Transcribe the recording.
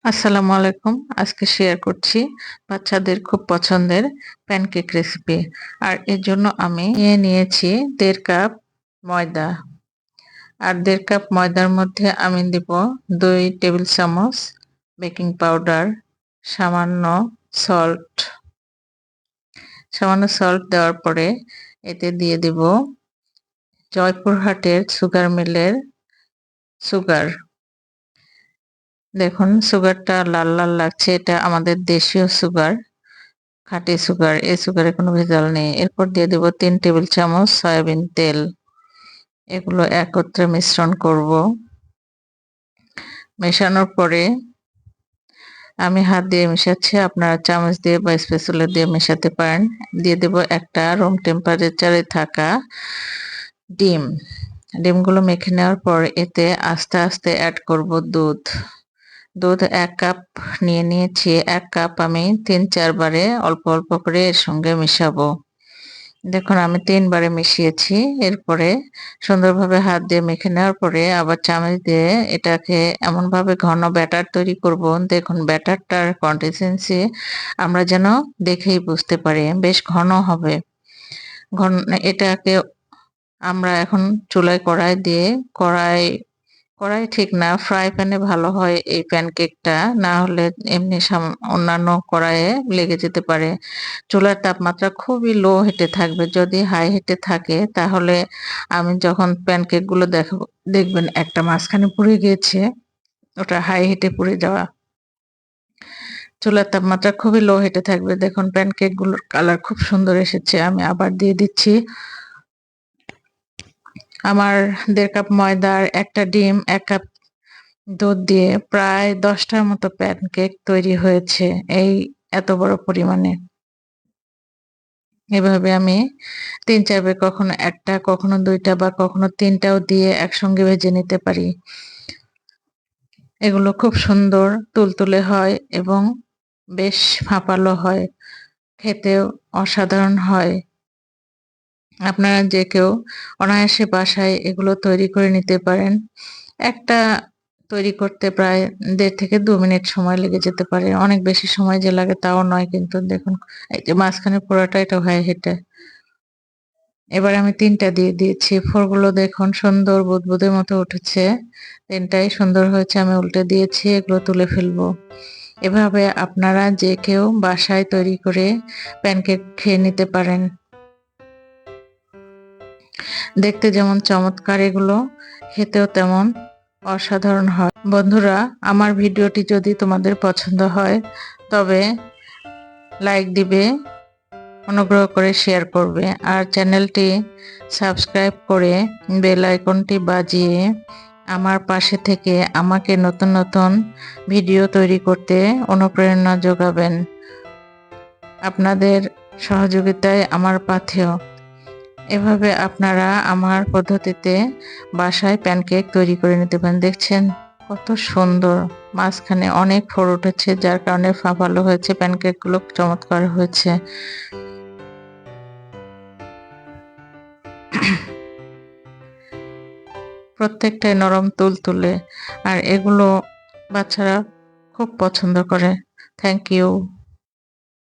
আসসালামু আলাইকুম। আজকে শেয়ার করছি বাচ্চাদের খুব পছন্দের প্যানকেক রেসিপি। আর এর জন্য আমি নিয়েছি 1.5 কাপ ময়দা। আর 1.5 কাপ ময়দার মধ্যে আমি দিব 2 টেবিল চামচ বেকিং পাউডার, সামান্য সল্ট। সামান্য সল্ট দেওয়ার পরে এতে দিয়ে দিব জয়পুরহাটের সুগার মিলের সুগার। দেখুন সুগারটা লাল লাল লাগছে, এটা আমাদের দেশীয় সুগার, খাঁটি সুগার। এই সুগারে কোনো ভেজাল নেই। এরপর দিয়ে দেব 3 টেবিল চামচ সয়াবিন তেল। এগুলো একত্রে মিশ্রণ করব। মেশানোর পরে আমি হাত দিয়ে মেশাচ্ছি, আপনারা চামচ দিয়ে বা স্প্যাচুলা দিয়ে মেশাতে পারেন। দিয়ে দেব একটা রুম টেম্পারেচারে থাকা ডিম। ডিমগুলো মেখে নেওয়ার পর এতে আস্তে আস্তে অ্যাড করব দুধ। দুধ 1 কাপ নিয়েছি। 1 কাপ আমি 3-4 বারে অল্প অল্প করে এর সঙ্গে মেশাবো। দেখুন আমি 3 বারে মিশিয়েছি। এরপরে সুন্দরভাবে হাত দিয়ে মেখে নেওয়ার পরে আবার চামচ দিয়ে এটাকে এমনভাবে ঘন ব্যাটার তৈরি করব। দেখুন ব্যাটারটার কনসিস্টেন্সি আমরা যেন দেখেই বুঝতে পারি, বেশ ঘন হবে। ঘন এটাকে আমরা এখন চুলায় কড়াই দিয়ে কড়াই ঠিক না, ফ্রাই প্যানে ভালো হয় এই প্যানকেকটা, না হলে এমনি অন্যান্য কড়াইয়ে লেগে যেতে পারে। চুলার তাপমাত্রা খুবই লো হিটে থাকবে। যদি হাই হিটে থাকে তাহলে আমি যখন প্যানকেকগুলো দেখাবো দেখবেন একটা মাঝখানে পুড়ে গিয়েছে, ওটা হাই হিটে পুড়ে যাওয়া। চুলার তাপমাত্রা খুবই লো হিটে থাকবে। দেখুন প্যানকেকগুলোর কালার খুব সুন্দর এসেছে। আমি আবার দিয়ে দিচ্ছি। আমার 1.5 কাপ ময়দার একটা ডিম, 1 কাপ দুধ দিয়ে প্রায় 10টার মতো প্যানকেক তৈরি হয়েছে এই এত বড় পরিমাণে। এভাবে আমি 3-4 বার, কখনো একটা, কখনো 2টা বা কখনো 3টাও দিয়ে একসঙ্গে ভেজে নিতে পারি। এগুলো খুব সুন্দর তুলতুলে হয় এবং বেশ ফাঁপালো হয়, খেতেও অসাধারণ হয়। আপনারা যে কেউ অনায়াসে বাসায় এগুলো তৈরি করে নিতে পারেন। একটা তৈরি করতে প্রায় 1.5 থেকে 2 মিনিট সময় লেগে যেতে পারে। অনেক বেশি সময় যে লাগে তাও নয়, কিন্তু দেখুন এই যে মাঝখানে পুরোটা এটা হয়ে হেঁটে। এবার আমি 3টা দিয়ে দিয়েছি। ফোরগুলো দেখুন সুন্দর বুদবুদের মতো উঠেছে। 3টাই সুন্দর হয়েছে। আমি উল্টে দিয়েছি, এগুলো তুলে ফেলবো। এভাবে আপনারা যে কেউ বাসায় তৈরি করে প্যানকেক খেয়ে নিতে পারেন। দেখতে যেমন চমৎকার, এগুলো খেতেও তেমন অসাধারণ হয়। বন্ধুরা, আমার ভিডিওটি যদি তোমাদের পছন্দ হয় তবে লাইক দিবে, অনুগ্রহ করে শেয়ার করবে, আর চ্যানেলটি সাবস্ক্রাইব করে বেল আইকনটি বাজিয়ে আমার পাশে থেকে আমাকে নতুন নতুন ভিডিও তৈরি করতে অনুপ্রেরণা যোগাবেন। আপনাদের সহযোগিতায় আমার পাথেয়। এভাবে আপনারা আমার পদ্ধতিতে বাসায় প্যানকেক তৈরি করে নিতে পারেন। দেখছেন কত সুন্দর, মাঝখানে অনেক ফোড় উঠেছে, যার কারণে ফাঁপালো হয়েছে। প্যানকেকগুলো চমৎকার হয়েছে। প্রত্যেকটাই নরম তুলতুলে, আর এগুলো বাচ্চারা খুব পছন্দ করে। Thank you.